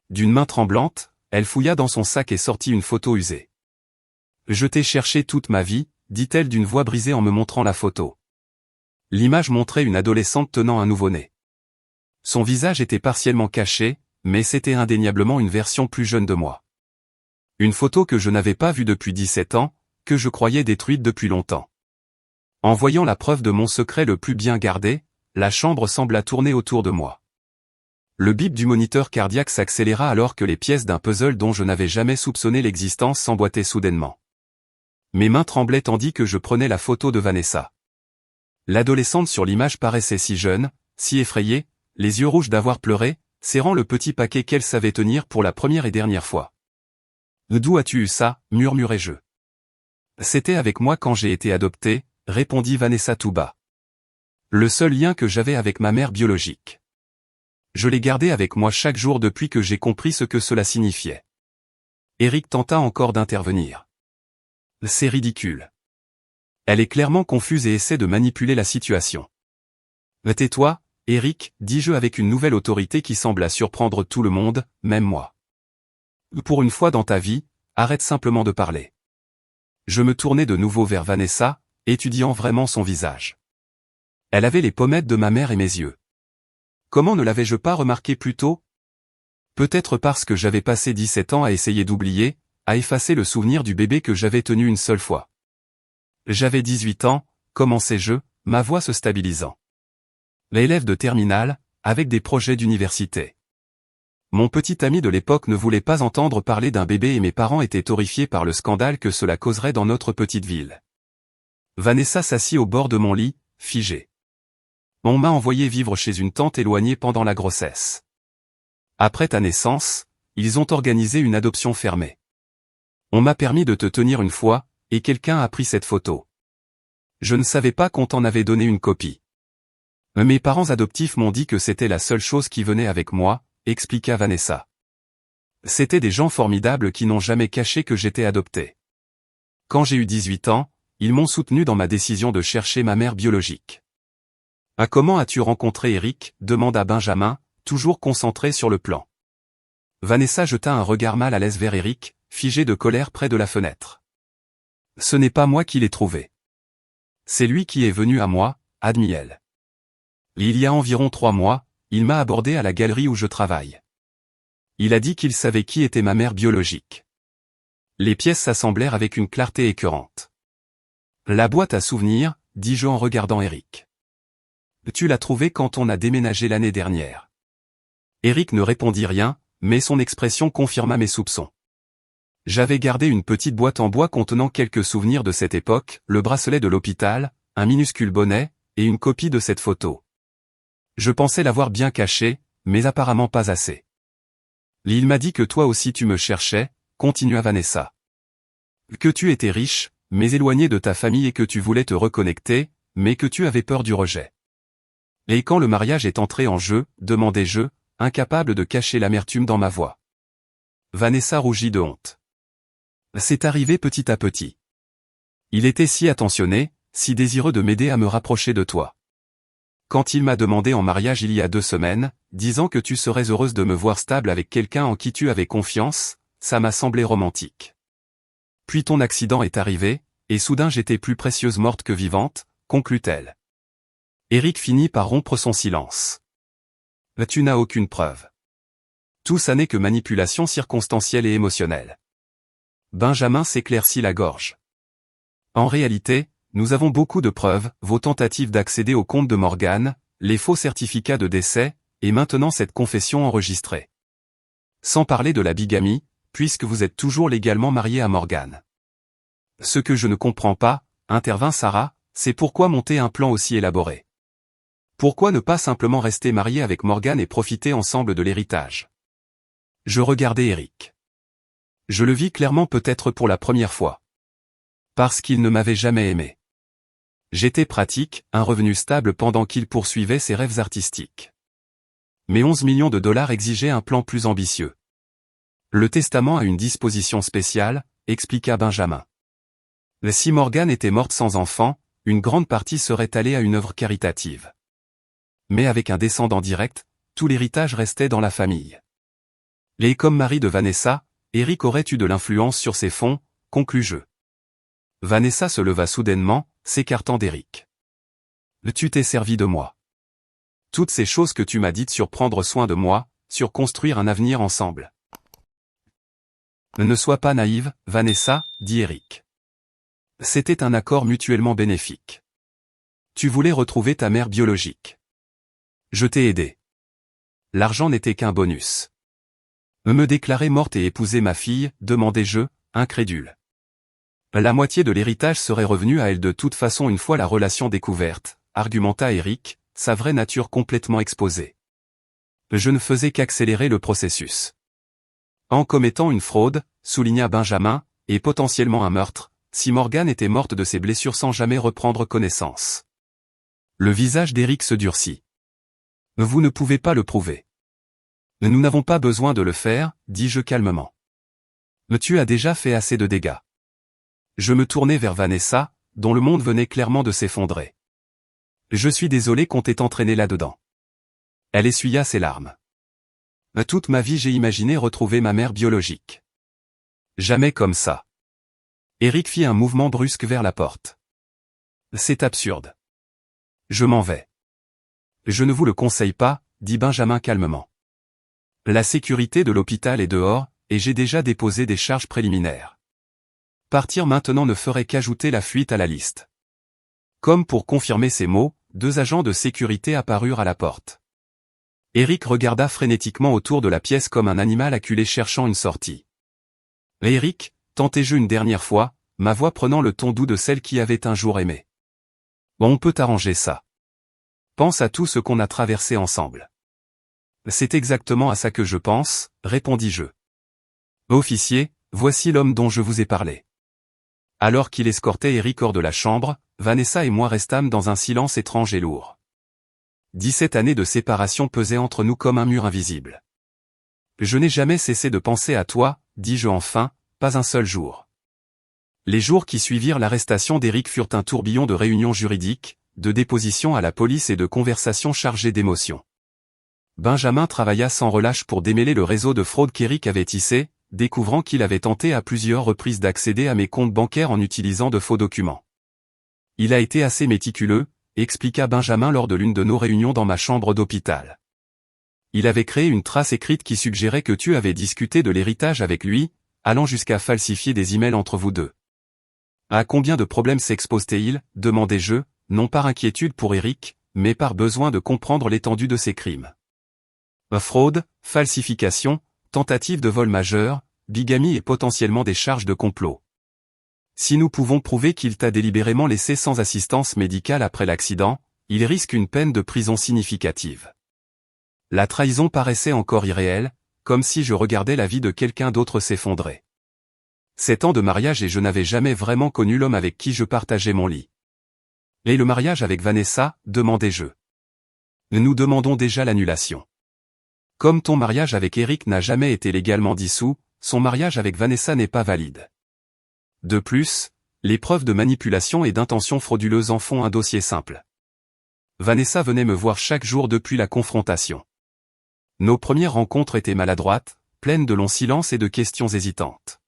D'une main tremblante, elle fouilla dans son sac et sortit une photo usée. « Je t'ai cherché toute ma vie » dit-elle d'une voix brisée en me montrant la photo. L'image montrait une adolescente tenant un nouveau-né. Son visage était partiellement caché, mais c'était indéniablement une version plus jeune de moi. Une photo que je n'avais pas vue depuis 17 ans, que je croyais détruite depuis longtemps. En voyant la preuve de mon secret le plus bien gardé, la chambre sembla tourner autour de moi. Le bip du moniteur cardiaque s'accéléra alors que les pièces d'un puzzle dont je n'avais jamais soupçonné l'existence s'emboîtaient soudainement. Mes mains tremblaient tandis que je prenais la photo de Vanessa. L'adolescente sur l'image paraissait si jeune, si effrayée, les yeux rouges d'avoir pleuré, serrant le petit paquet qu'elle savait tenir pour la première et dernière fois. « D'où as-tu eu ça » murmurai-je. « C'était avec moi quand j'ai été adoptée » répondit Vanessa tout bas. « Le seul lien que j'avais avec ma mère biologique. Je l'ai gardé avec moi chaque jour depuis que j'ai compris ce que cela signifiait. » Eric tenta encore d'intervenir. « C'est ridicule. Elle est clairement confuse et essaie de manipuler la situation. »« Tais-toi, Eric, dis-je avec une nouvelle autorité qui sembla surprendre tout le monde, même moi. Pour une fois dans ta vie, arrête simplement de parler. » Je me tournai de nouveau vers Vanessa, étudiant vraiment son visage. Elle avait les pommettes de ma mère et mes yeux. Comment ne l'avais-je pas remarqué plus tôt? Peut-être parce que j'avais passé 17 ans à essayer d'oublier, à effacer le souvenir du bébé que j'avais tenu une seule fois. J'avais 18 ans, commençai-je, ma voix se stabilisant. L'élève de terminale, avec des projets d'université. Mon petit ami de l'époque ne voulait pas entendre parler d'un bébé et mes parents étaient horrifiés par le scandale que cela causerait dans notre petite ville. Vanessa s'assit au bord de mon lit, figée. On m'a envoyé vivre chez une tante éloignée pendant la grossesse. Après ta naissance, ils ont organisé une adoption fermée. On m'a permis de te tenir une fois, et quelqu'un a pris cette photo. Je ne savais pas qu'on t'en avait donné une copie. Mes parents adoptifs m'ont dit que c'était la seule chose qui venait avec moi, expliqua Vanessa. C'étaient des gens formidables qui n'ont jamais caché que j'étais adopté. Quand j'ai eu 18 ans, ils m'ont soutenu dans ma décision de chercher ma mère biologique. « Comment as-tu rencontré Eric » demanda Benjamin, toujours concentré sur le plan. Vanessa jeta un regard mal à l'aise vers Eric, figé de colère près de la fenêtre. « Ce n'est pas moi qui l'ai trouvé. C'est lui qui est venu à moi, » admit-elle. Il y a environ 3 mois, il m'a abordé à la galerie où je travaille. Il a dit qu'il savait qui était ma mère biologique. Les pièces s'assemblèrent avec une clarté écœurante. La boîte à souvenirs, dis-je en regardant Eric. Tu l'as trouvée quand on a déménagé l'année dernière. Eric ne répondit rien, mais son expression confirma mes soupçons. J'avais gardé une petite boîte en bois contenant quelques souvenirs de cette époque, le bracelet de l'hôpital, un minuscule bonnet, et une copie de cette photo. Je pensais l'avoir bien cachée, mais apparemment pas assez. Il m'a dit que toi aussi tu me cherchais, continua Vanessa. Que tu étais riche, mais éloigné de ta famille et que tu voulais te reconnecter, mais que tu avais peur du rejet. Et quand le mariage est entré en jeu, demandai-je, incapable de cacher l'amertume dans ma voix. Vanessa rougit de honte. C'est arrivé petit à petit. Il était si attentionné, si désireux de m'aider à me rapprocher de toi. Quand il m'a demandé en mariage il y a 2 semaines, disant que tu serais heureuse de me voir stable avec quelqu'un en qui tu avais confiance, ça m'a semblé romantique. Puis ton accident est arrivé, et soudain j'étais plus précieuse morte que vivante, conclut-elle. Eric finit par rompre son silence. Tu n'as aucune preuve. Tout ça n'est que manipulation circonstancielle et émotionnelle. Benjamin s'éclaircit la gorge. En réalité, nous avons beaucoup de preuves, vos tentatives d'accéder au compte de Morgan, les faux certificats de décès, et maintenant cette confession enregistrée. Sans parler de la bigamie, puisque vous êtes toujours légalement marié à Morgan. Ce que je ne comprends pas, intervint Sarah, c'est pourquoi monter un plan aussi élaboré. Pourquoi ne pas simplement rester marié avec Morgan et profiter ensemble de l'héritage? Je regardais Eric. Je le vis clairement peut-être pour la première fois. Parce qu'il ne m'avait jamais aimé. J'étais pratique, un revenu stable pendant qu'il poursuivait ses rêves artistiques. Mais 11 millions de dollars exigeaient un plan plus ambitieux. Le testament a une disposition spéciale, expliqua Benjamin. Si Morgan était morte sans enfant, une grande partie serait allée à une œuvre caritative. Mais avec un descendant direct, tout l'héritage restait dans la famille. Et comme mari de Vanessa, Eric aurait eu de l'influence sur ses fonds, conclus-je. Vanessa se leva soudainement, s'écartant d'Eric. Tu t'es servi de moi. Toutes ces choses que tu m'as dites sur prendre soin de moi, sur construire un avenir ensemble. Ne sois pas naïve, Vanessa, dit Eric. C'était un accord mutuellement bénéfique. Tu voulais retrouver ta mère biologique. Je t'ai aidé. L'argent n'était qu'un bonus. Me déclarer morte et épouser ma fille, demandai-je, incrédule. La moitié de l'héritage serait revenue à elle de toute façon une fois la relation découverte, argumenta Eric, sa vraie nature complètement exposée. Je ne faisais qu'accélérer le processus. En commettant une fraude, souligna Benjamin, et potentiellement un meurtre, si Morgan était morte de ses blessures sans jamais reprendre connaissance. Le visage d'Eric se durcit. Vous ne pouvez pas le prouver. Nous n'avons pas besoin de le faire, dis-je calmement. Tu as déjà fait assez de dégâts. Je me tournai vers Vanessa, dont le monde venait clairement de s'effondrer. Je suis désolé qu'on t'ait entraîné là-dedans. Elle essuya ses larmes. Toute ma vie j'ai imaginé retrouver ma mère biologique. Jamais comme ça. Eric fit un mouvement brusque vers la porte. C'est absurde. Je m'en vais. Je ne vous le conseille pas, dit Benjamin calmement. La sécurité de l'hôpital est dehors, et j'ai déjà déposé des charges préliminaires. Partir maintenant ne ferait qu'ajouter la fuite à la liste. Comme pour confirmer ces mots, 2 agents de sécurité apparurent à la porte. Eric regarda frénétiquement autour de la pièce comme un animal acculé cherchant une sortie. Eric, tentai-je une dernière fois, ma voix prenant le ton doux de celle qui avait un jour aimé. On peut arranger ça. Pense à tout ce qu'on a traversé ensemble. C'est exactement à ça que je pense, répondis-je. Officier, voici l'homme dont je vous ai parlé. Alors qu'il escortait Eric hors de la chambre, Vanessa et moi restâmes dans un silence étrange et lourd. 17 années de séparation pesaient entre nous comme un mur invisible. Je n'ai jamais cessé de penser à toi, dis-je enfin, pas un seul jour. Les jours qui suivirent l'arrestation d'Eric furent un tourbillon de réunions juridiques, de dépositions à la police et de conversations chargées d'émotions. Benjamin travailla sans relâche pour démêler le réseau de fraude qu'Eric avait tissé, découvrant qu'il avait tenté à plusieurs reprises d'accéder à mes comptes bancaires en utilisant de faux documents. Il a été assez méticuleux, expliqua Benjamin lors de l'une de nos réunions dans ma chambre d'hôpital. Il avait créé une trace écrite qui suggérait que tu avais discuté de l'héritage avec lui, allant jusqu'à falsifier des emails entre vous deux. À combien de problèmes s'expose-t-il, demandai-je, non par inquiétude pour Eric, mais par besoin de comprendre l'étendue de ses crimes. Fraude, falsification, tentative de vol majeur, bigamie et potentiellement des charges de complot. Si nous pouvons prouver qu'il t'a délibérément laissé sans assistance médicale après l'accident, il risque une peine de prison significative. La trahison paraissait encore irréelle, comme si je regardais la vie de quelqu'un d'autre s'effondrer. 7 ans de mariage et je n'avais jamais vraiment connu l'homme avec qui je partageais mon lit. Et le mariage avec Vanessa, demandai-je. Nous demandons déjà l'annulation. Comme ton mariage avec Eric n'a jamais été légalement dissous, son mariage avec Vanessa n'est pas valide. De plus, les preuves de manipulation et d'intention frauduleuse en font un dossier simple. Vanessa venait me voir chaque jour depuis la confrontation. Nos premières rencontres étaient maladroites, pleines de longs silences et de questions hésitantes.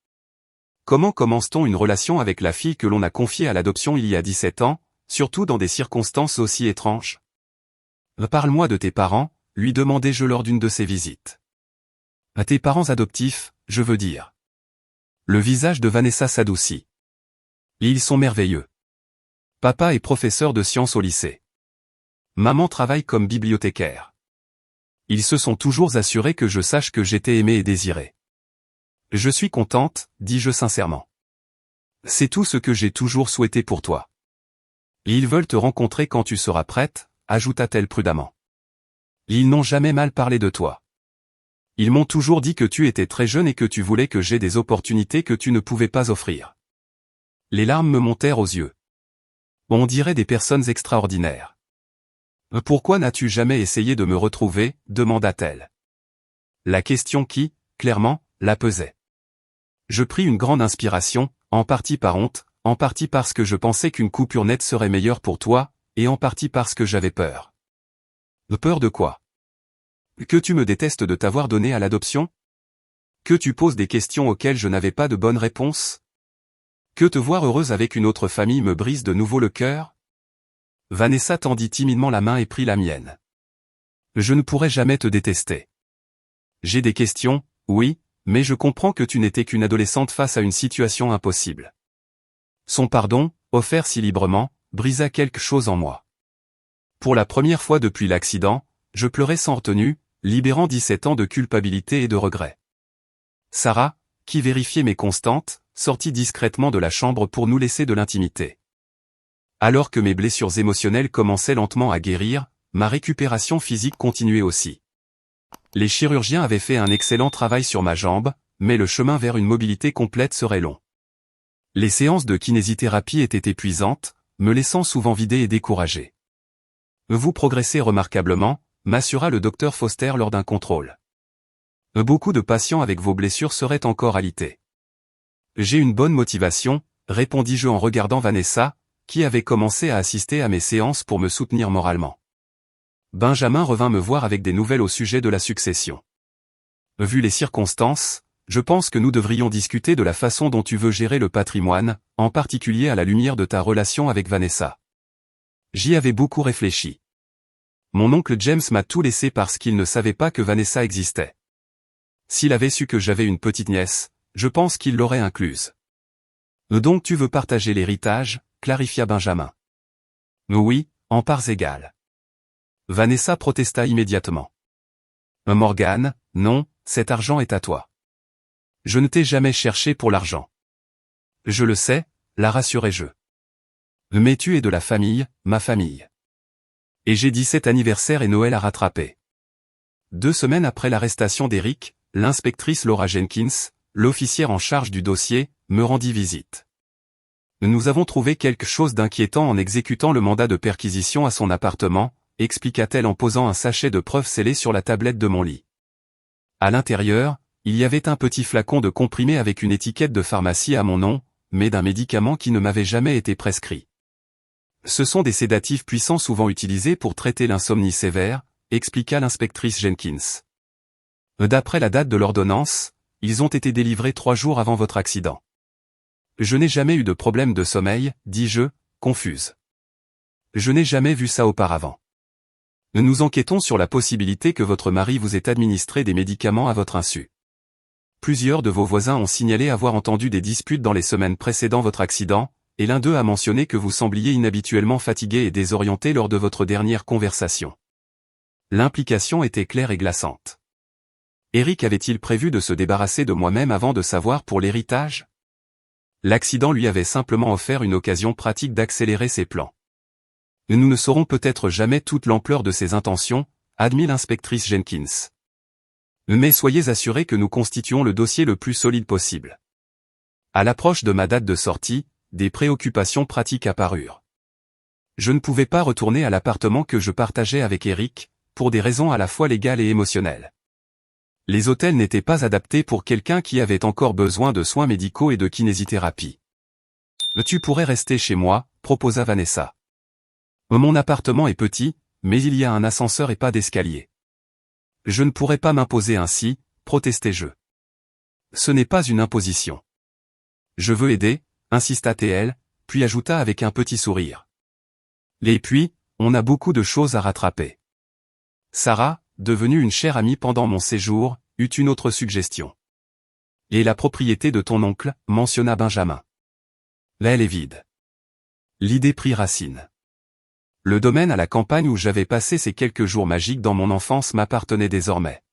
Comment commence-t-on une relation avec la fille que l'on a confiée à l'adoption il y a 17 ans, surtout dans des circonstances aussi étranges? Parle-moi de tes parents, lui demandai-je lors d'une de ses visites. À tes parents adoptifs, je veux dire. Le visage de Vanessa s'adoucit. Ils sont merveilleux. Papa est professeur de sciences au lycée. Maman travaille comme bibliothécaire. Ils se sont toujours assurés que je sache que j'étais aimé et désiré. Je suis contente, dis-je sincèrement. C'est tout ce que j'ai toujours souhaité pour toi. Ils veulent te rencontrer quand tu seras prête, ajouta-t-elle prudemment. Ils n'ont jamais mal parlé de toi. Ils m'ont toujours dit que tu étais très jeune et que tu voulais que j'aie des opportunités que tu ne pouvais pas offrir. Les larmes me montèrent aux yeux. On dirait des personnes extraordinaires. Pourquoi n'as-tu jamais essayé de me retrouver, demanda-t-elle. La question qui, clairement, la pesait. Je pris une grande inspiration, en partie par honte, en partie parce que je pensais qu'une coupure nette serait meilleure pour toi, et en partie parce que j'avais peur. Peur de quoi? Que tu me détestes de t'avoir donné à l'adoption? Que tu poses des questions auxquelles je n'avais pas de bonne réponse? Que te voir heureuse avec une autre famille me brise de nouveau le cœur? Vanessa tendit timidement la main et prit la mienne. Je ne pourrai jamais te détester. J'ai des questions, oui, mais je comprends que tu n'étais qu'une adolescente face à une situation impossible. Son pardon, offert si librement, brisa quelque chose en moi. Pour la première fois depuis l'accident, je pleurais sans retenue, libérant 17 ans de culpabilité et de regret. Sarah, qui vérifiait mes constantes, sortit discrètement de la chambre pour nous laisser de l'intimité. Alors que mes blessures émotionnelles commençaient lentement à guérir, ma récupération physique continuait aussi. Les chirurgiens avaient fait un excellent travail sur ma jambe, mais le chemin vers une mobilité complète serait long. Les séances de kinésithérapie étaient épuisantes, me laissant souvent vidé et découragé. Vous progressez remarquablement, m'assura le docteur Foster lors d'un contrôle. Beaucoup de patients avec vos blessures seraient encore alités. J'ai une bonne motivation, répondis-je en regardant Vanessa, qui avait commencé à assister à mes séances pour me soutenir moralement. Benjamin revint me voir avec des nouvelles au sujet de la succession. Vu les circonstances, je pense que nous devrions discuter de la façon dont tu veux gérer le patrimoine, en particulier à la lumière de ta relation avec Vanessa. J'y avais beaucoup réfléchi. Mon oncle James m'a tout laissé parce qu'il ne savait pas que Vanessa existait. S'il avait su que j'avais une petite nièce, je pense qu'il l'aurait incluse. Donc tu veux partager l'héritage, clarifia Benjamin. Oui, en parts égales. Vanessa protesta immédiatement. Morgane, non, cet argent est à toi. Je ne t'ai jamais cherché pour l'argent. Je le sais, la rassurai-je. Mais tu es de la famille, ma famille. Et j'ai 17 anniversaire et Noël à rattraper. 2 semaines après l'arrestation d'Eric, l'inspectrice Laura Jenkins, l'officière en charge du dossier, me rendit visite. Nous avons trouvé quelque chose d'inquiétant en exécutant le mandat de perquisition à son appartement, expliqua-t-elle en posant un sachet de preuves scellé sur la tablette de mon lit. À l'intérieur, il y avait un petit flacon de comprimé avec une étiquette de pharmacie à mon nom, mais d'un médicament qui ne m'avait jamais été prescrit. Ce sont des sédatifs puissants souvent utilisés pour traiter l'insomnie sévère, expliqua l'inspectrice Jenkins. D'après la date de l'ordonnance, ils ont été délivrés 3 jours avant votre accident. Je n'ai jamais eu de problème de sommeil, dis-je, confuse. Je n'ai jamais vu ça auparavant. Nous enquêtons sur la possibilité que votre mari vous ait administré des médicaments à votre insu. Plusieurs de vos voisins ont signalé avoir entendu des disputes dans les semaines précédant votre accident, et l'un d'eux a mentionné que vous sembliez inhabituellement fatigué et désorienté lors de votre dernière conversation. L'implication était claire et glaçante. Eric avait-il prévu de se débarrasser de moi-même avant de savoir pour l'héritage? L'accident lui avait simplement offert une occasion pratique d'accélérer ses plans. Nous ne saurons peut-être jamais toute l'ampleur de ses intentions, admit l'inspectrice Jenkins. Mais soyez assurés que nous constituons le dossier le plus solide possible. À l'approche de ma date de sortie, des préoccupations pratiques apparurent. Je ne pouvais pas retourner à l'appartement que je partageais avec Eric, pour des raisons à la fois légales et émotionnelles. Les hôtels n'étaient pas adaptés pour quelqu'un qui avait encore besoin de soins médicaux et de kinésithérapie. Tu pourrais rester chez moi, proposa Vanessa. Mon appartement est petit, mais il y a un ascenseur et pas d'escalier. Je ne pourrais pas m'imposer ainsi, protestai-je. Ce n'est pas une imposition. Je veux aider, insista-t-elle, puis ajouta avec un petit sourire. Et puis, on a beaucoup de choses à rattraper. Sarah, devenue une chère amie pendant mon séjour, eut une autre suggestion. Et la propriété de ton oncle, mentionna Benjamin. Là elle est vide. L'idée prit racine. Le domaine à la campagne où j'avais passé ces quelques jours magiques dans mon enfance m'appartenait désormais.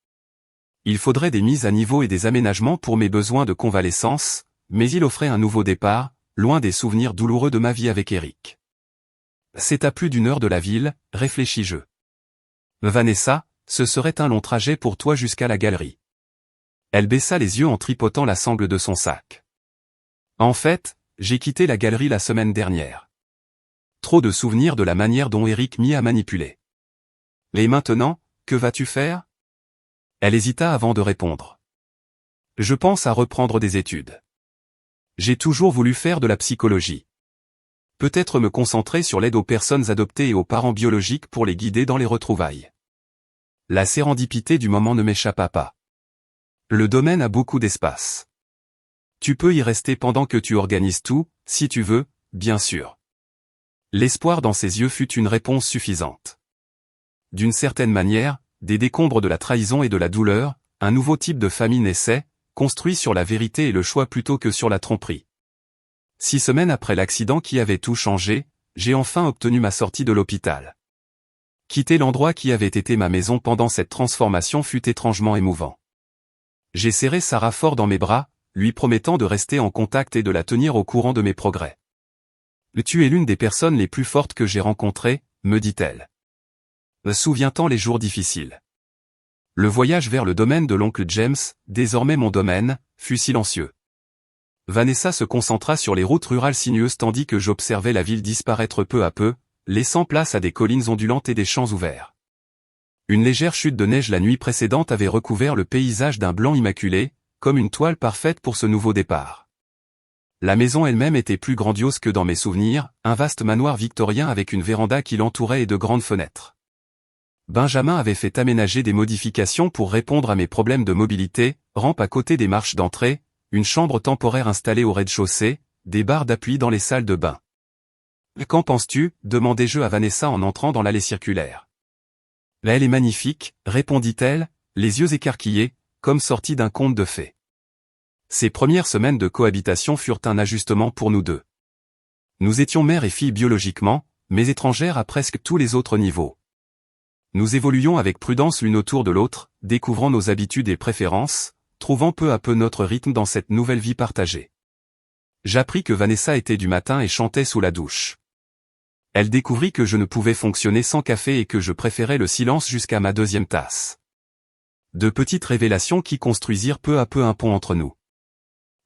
Il faudrait des mises à niveau et des aménagements pour mes besoins de convalescence, mais il offrait un nouveau départ, loin des souvenirs douloureux de ma vie avec Eric. C'est à plus d'1 heure de la ville, réfléchis-je. Vanessa, ce serait un long trajet pour toi jusqu'à la galerie. Elle baissa les yeux en tripotant la sangle de son sac. En fait, j'ai quitté la galerie la semaine dernière. Trop de souvenirs de la manière dont Eric m'y a manipulé. Et maintenant, que vas-tu faire? Elle hésita avant de répondre. Je pense à reprendre des études. J'ai toujours voulu faire de la psychologie. Peut-être me concentrer sur l'aide aux personnes adoptées et aux parents biologiques pour les guider dans les retrouvailles. La sérendipité du moment ne m'échappa pas. Le domaine a beaucoup d'espace. Tu peux y rester pendant que tu organises tout, si tu veux, bien sûr. L'espoir dans ses yeux fut une réponse suffisante. D'une certaine manière, des décombres de la trahison et de la douleur, un nouveau type de famille naissait, construit sur la vérité et le choix plutôt que sur la tromperie. 6 semaines après l'accident qui avait tout changé, j'ai enfin obtenu ma sortie de l'hôpital. Quitter l'endroit qui avait été ma maison pendant cette transformation fut étrangement émouvant. J'ai serré Sarah fort dans mes bras, lui promettant de rester en contact et de la tenir au courant de mes progrès. Tu es l'une des personnes les plus fortes que j'ai rencontrées, me dit-elle. Souviens-t'en les jours difficiles. Le voyage vers le domaine de l'oncle James, désormais mon domaine, fut silencieux. Vanessa se concentra sur les routes rurales sinueuses tandis que j'observais la ville disparaître peu à peu, laissant place à des collines ondulantes et des champs ouverts. Une légère chute de neige la nuit précédente avait recouvert le paysage d'un blanc immaculé, comme une toile parfaite pour ce nouveau départ. La maison elle-même était plus grandiose que dans mes souvenirs, un vaste manoir victorien avec une véranda qui l'entourait et de grandes fenêtres. Benjamin avait fait aménager des modifications pour répondre à mes problèmes de mobilité, rampe à côté des marches d'entrée, une chambre temporaire installée au rez-de-chaussée, des barres d'appui dans les salles de bain. « Qu'en penses-tu » demandai-je à Vanessa en entrant dans l'allée circulaire. « Elle est magnifique » répondit-elle, les yeux écarquillés, comme sortie d'un conte de fées. Ces premières semaines de cohabitation furent un ajustement pour nous deux. Nous étions mère et fille biologiquement, mais étrangères à presque tous les autres niveaux. Nous évoluions avec prudence l'une autour de l'autre, découvrant nos habitudes et préférences, trouvant peu à peu notre rythme dans cette nouvelle vie partagée. J'appris que Vanessa était du matin et chantait sous la douche. Elle découvrit que je ne pouvais fonctionner sans café et que je préférais le silence jusqu'à ma 2e tasse. De petites révélations qui construisirent peu à peu un pont entre nous.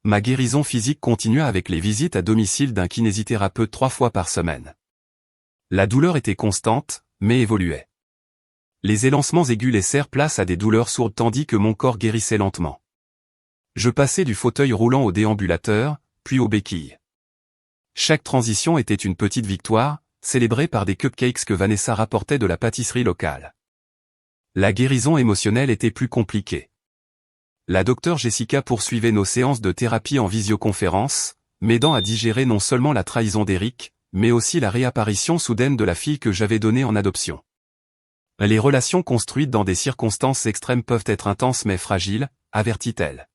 Ma guérison physique continua avec les visites à domicile d'un kinésithérapeute 3 fois par semaine. La douleur était constante, mais évoluait. Les élancements aigus laissèrent place à des douleurs sourdes tandis que mon corps guérissait lentement. Je passais du fauteuil roulant au déambulateur, puis aux béquilles. Chaque transition était une petite victoire, célébrée par des cupcakes que Vanessa rapportait de la pâtisserie locale. La guérison émotionnelle était plus compliquée. La docteure Jessica poursuivait nos séances de thérapie en visioconférence, m'aidant à digérer non seulement la trahison d'Eric, mais aussi la réapparition soudaine de la fille que j'avais donnée en adoption. Les relations construites dans des circonstances extrêmes peuvent être intenses mais fragiles, avertit-elle.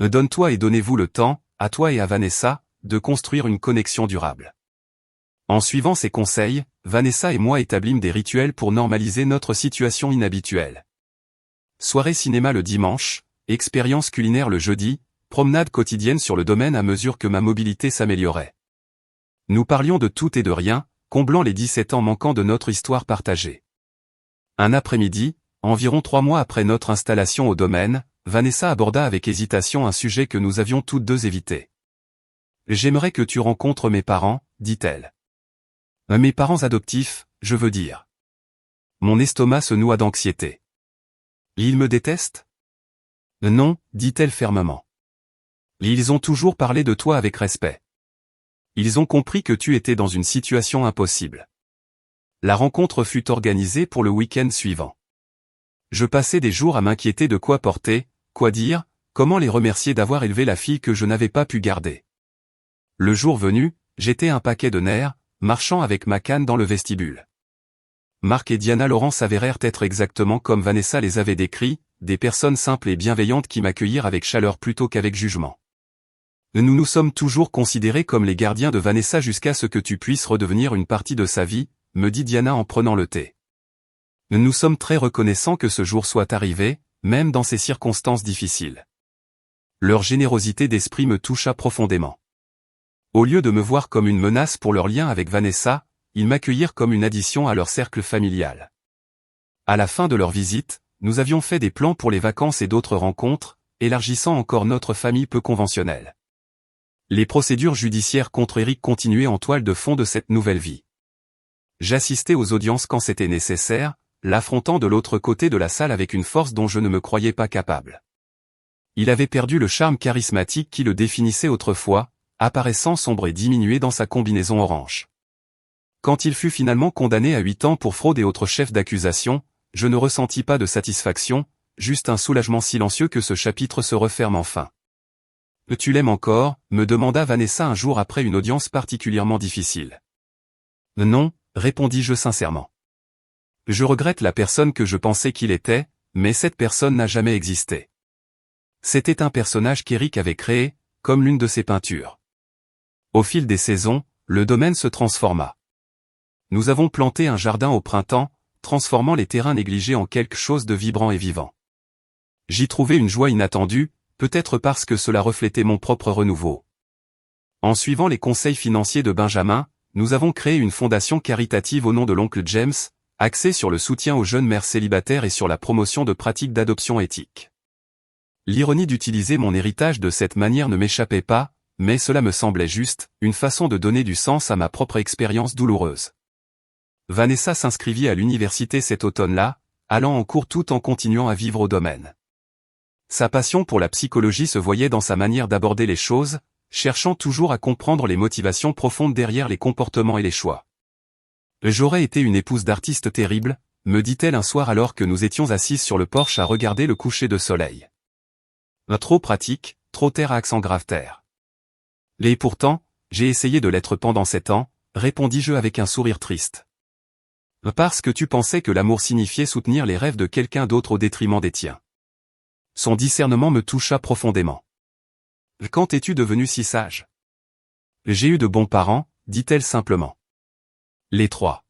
Donne-toi et donnez-vous le temps, à toi et à Vanessa, de construire une connexion durable. En suivant ses conseils, Vanessa et moi établîmes des rituels pour normaliser notre situation inhabituelle. Soirée cinéma le dimanche, expérience culinaire le jeudi, promenade quotidienne sur le domaine à mesure que ma mobilité s'améliorait. Nous parlions de tout et de rien, comblant les 17 ans manquants de notre histoire partagée. Un après-midi, environ 3 mois après notre installation au domaine, Vanessa aborda avec hésitation un sujet que nous avions toutes deux évité. « J'aimerais que tu rencontres mes parents », dit-elle. « Mes parents adoptifs, je veux dire. » Mon estomac se noua d'anxiété. « Ils me détestent ? » Non, dit-elle fermement. Ils ont toujours parlé de toi avec respect. Ils ont compris que tu étais dans une situation impossible. La rencontre fut organisée pour le week-end suivant. Je passais des jours à m'inquiéter de quoi porter, quoi dire, comment les remercier d'avoir élevé la fille que je n'avais pas pu garder. Le jour venu, j'étais un paquet de nerfs, marchant avec ma canne dans le vestibule. Marc et Diana Laurent s'avérèrent être exactement comme Vanessa les avait décrits, des personnes simples et bienveillantes qui m'accueillirent avec chaleur plutôt qu'avec jugement. Nous nous sommes toujours considérés comme les gardiens de Vanessa jusqu'à ce que tu puisses redevenir une partie de sa vie, me dit Diana en prenant le thé. Nous sommes très reconnaissants que ce jour soit arrivé, même dans ces circonstances difficiles. Leur générosité d'esprit me toucha profondément. Au lieu de me voir comme une menace pour leur lien avec Vanessa, ils m'accueillirent comme une addition à leur cercle familial. À la fin de leur visite, nous avions fait des plans pour les vacances et d'autres rencontres, élargissant encore notre famille peu conventionnelle. Les procédures judiciaires contre Eric continuaient en toile de fond de cette nouvelle vie. J'assistais aux audiences quand c'était nécessaire, l'affrontant de l'autre côté de la salle avec une force dont je ne me croyais pas capable. Il avait perdu le charme charismatique qui le définissait autrefois, apparaissant sombre et diminué dans sa combinaison orange. Quand il fut finalement condamné à 8 ans pour fraude et autres chefs d'accusation, je ne ressentis pas de satisfaction, juste un soulagement silencieux que ce chapitre se referme enfin. « Tu l'aimes encore ?» me demanda Vanessa un jour après une audience particulièrement difficile. « Non », répondis-je sincèrement. « Je regrette la personne que je pensais qu'il était, mais cette personne n'a jamais existé. » C'était un personnage qu'Eric avait créé, comme l'une de ses peintures. Au fil des saisons, le domaine se transforma. Nous avons planté un jardin au printemps, transformant les terrains négligés en quelque chose de vibrant et vivant. J'y trouvais une joie inattendue, peut-être parce que cela reflétait mon propre renouveau. En suivant les conseils financiers de Benjamin, nous avons créé une fondation caritative au nom de l'oncle James, axée sur le soutien aux jeunes mères célibataires et sur la promotion de pratiques d'adoption éthique. L'ironie d'utiliser mon héritage de cette manière ne m'échappait pas, mais cela me semblait juste, une façon de donner du sens à ma propre expérience douloureuse. Vanessa s'inscrivit à l'université cet automne-là, allant en cours tout en continuant à vivre au domaine. Sa passion pour la psychologie se voyait dans sa manière d'aborder les choses, cherchant toujours à comprendre les motivations profondes derrière les comportements et les choix. « J'aurais été une épouse d'artiste terrible », me dit-elle un soir alors que nous étions assises sur le porche à regarder le coucher de soleil. Trop pratique, trop terre à accent grave terre. Et pourtant, j'ai essayé de l'être pendant 7 ans, répondis-je avec un sourire triste. Parce que tu pensais que l'amour signifiait soutenir les rêves de quelqu'un d'autre au détriment des tiens. Son discernement me toucha profondément. Quand es-tu devenu si sage? J'ai eu de bons parents, dit-elle simplement. Les 3.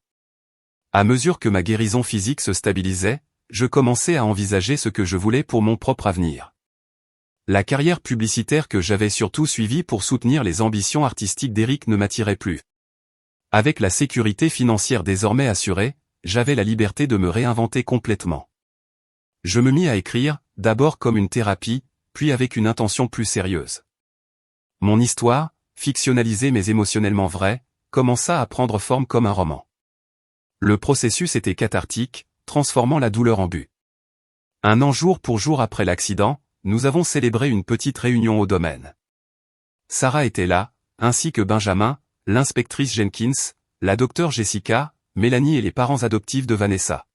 À mesure que ma guérison physique se stabilisait, je commençais à envisager ce que je voulais pour mon propre avenir. La carrière publicitaire que j'avais surtout suivie pour soutenir les ambitions artistiques d'Eric ne m'attirait plus. Avec la sécurité financière désormais assurée, j'avais la liberté de me réinventer complètement. Je me mis à écrire, d'abord comme une thérapie, puis avec une intention plus sérieuse. Mon histoire, fictionnalisée mais émotionnellement vraie, commença à prendre forme comme un roman. Le processus était cathartique, transformant la douleur en but. Un an jour pour jour après l'accident, nous avons célébré une petite réunion au domaine. Sarah était là, ainsi que Benjamin, l'inspectrice Jenkins, la docteure Jessica, Mélanie et les parents adoptifs de Vanessa.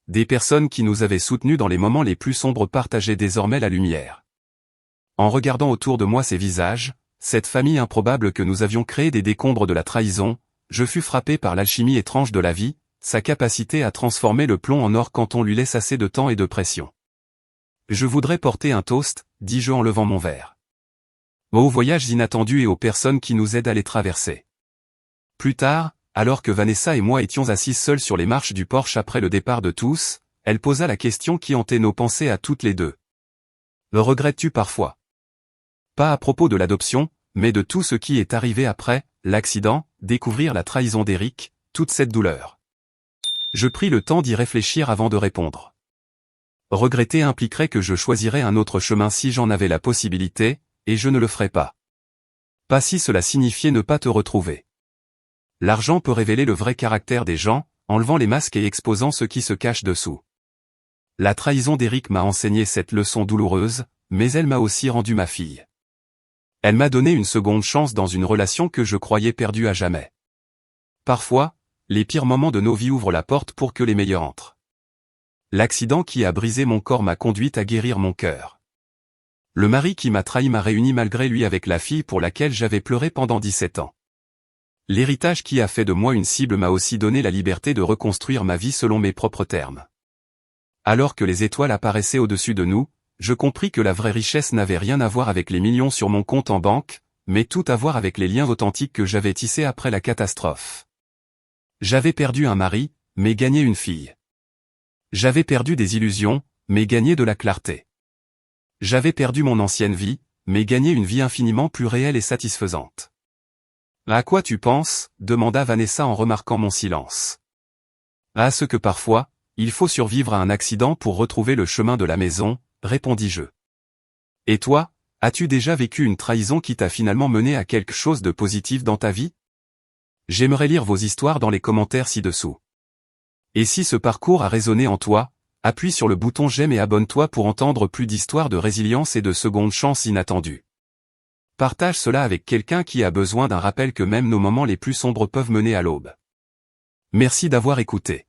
Des personnes qui nous avaient soutenus dans les moments les plus sombres partageaient désormais la lumière. En regardant autour de moi ces visages, cette famille improbable que nous avions créée des décombres de la trahison, je fus frappé par l'alchimie étrange de la vie, sa capacité à transformer le plomb en or quand on lui laisse assez de temps et de pression. Je voudrais porter un toast, dis-je en levant mon verre. Aux voyages inattendus et aux personnes qui nous aident à les traverser. Plus tard, alors que Vanessa et moi étions assises seules sur les marches du porche après le départ de tous, elle posa la question qui hantait nos pensées à toutes les deux. Le regrettes-tu parfois? Pas à propos de l'adoption, mais de tout ce qui est arrivé après, l'accident, découvrir la trahison d'Eric, toute cette douleur. Je pris le temps d'y réfléchir avant de répondre. Regretter impliquerait que je choisirais un autre chemin si j'en avais la possibilité, et je ne le ferais pas. Pas si cela signifiait ne pas te retrouver. L'argent peut révéler le vrai caractère des gens, enlevant les masques et exposant ce qui se cache dessous. La trahison d'Eric m'a enseigné cette leçon douloureuse, mais elle m'a aussi rendu ma fille. Elle m'a donné une seconde chance dans une relation que je croyais perdue à jamais. Parfois, les pires moments de nos vies ouvrent la porte pour que les meilleurs entrent. L'accident qui a brisé mon corps m'a conduite à guérir mon cœur. Le mari qui m'a trahi m'a réuni malgré lui avec la fille pour laquelle j'avais pleuré pendant 17 ans. L'héritage qui a fait de moi une cible m'a aussi donné la liberté de reconstruire ma vie selon mes propres termes. Alors que les étoiles apparaissaient au-dessus de nous, je compris que la vraie richesse n'avait rien à voir avec les millions sur mon compte en banque, mais tout à voir avec les liens authentiques que j'avais tissés après la catastrophe. J'avais perdu un mari, mais gagné une fille. J'avais perdu des illusions, mais gagné de la clarté. J'avais perdu mon ancienne vie, mais gagné une vie infiniment plus réelle et satisfaisante. « À quoi tu penses ?» demanda Vanessa en remarquant mon silence. « À ce que parfois, il faut survivre à un accident pour retrouver le chemin de la maison, » répondis-je. « Et toi, as-tu déjà vécu une trahison qui t'a finalement mené à quelque chose de positif dans ta vie? J'aimerais lire vos histoires dans les commentaires ci-dessous. Et si ce parcours a résonné en toi, appuie sur le bouton j'aime et abonne-toi pour entendre plus d'histoires de résilience et de secondes chances inattendues. Partage cela avec quelqu'un qui a besoin d'un rappel que même nos moments les plus sombres peuvent mener à l'aube. Merci d'avoir écouté.